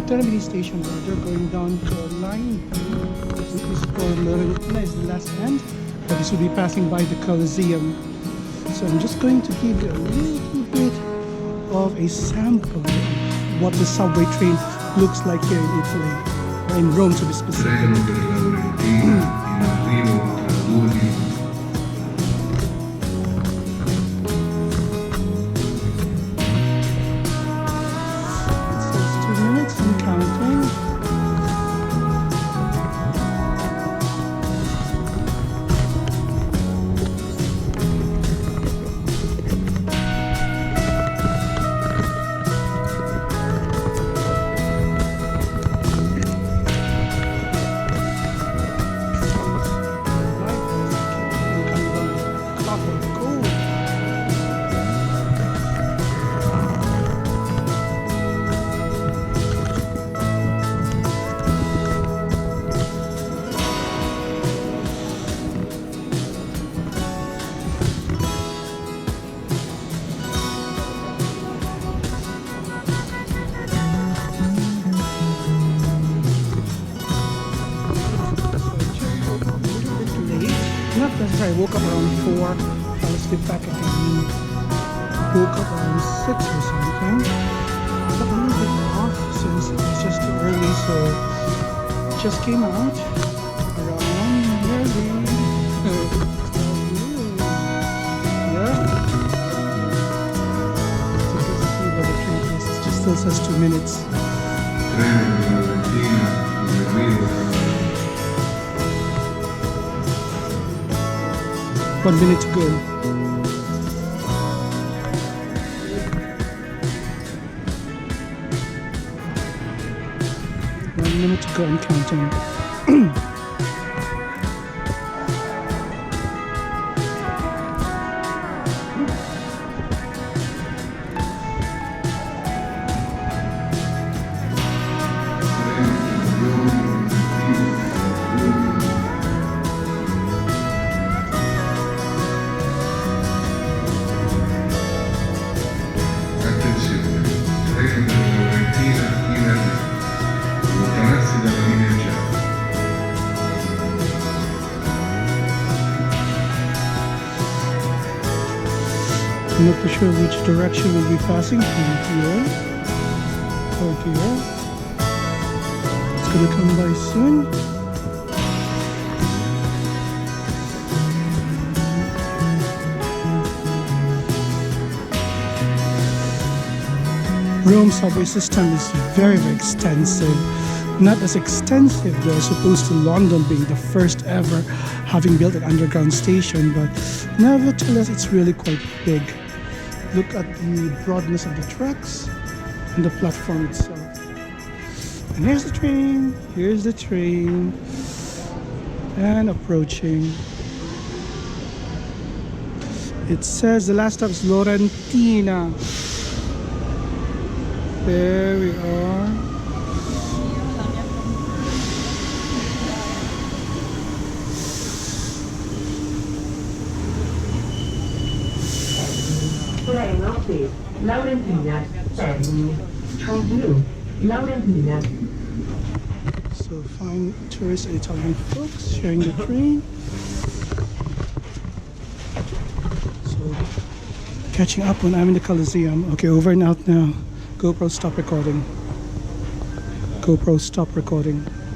Termini Station rather, going down to line B. This is for Florentina is the last end, but this will be passing by the Colosseum. So I'm just going to give you a little bit of a sample of what the subway train looks like here in Italy, or in Rome to be specific. Not necessarily. I woke up around 4. I will sleep back again. Woke up around 6 or something. But a little bit off since it was just too early, so just came out around nearly. Yeah. So this is where the train is. It just still says 2 minutes. 1 minute to go. 1 minute to go and counting. I'm not too sure which direction we'll be passing from here or here. It's gonna come by soon. Rome subway system is very, very extensive. Not as extensive though, as opposed to London being the first ever having built an underground station, but nevertheless it's really quite big. Look at the broadness of the tracks and the platform itself. And here's the train, and approaching. It says the last stop is Florentina. There we are. Treno per Laurentina, termini. Train Laurentina. So fine tourists and Italian folks sharing the train. So catching up when I'm in the Colosseum. Okay, over and out now. GoPro stop recording. GoPro stop recording.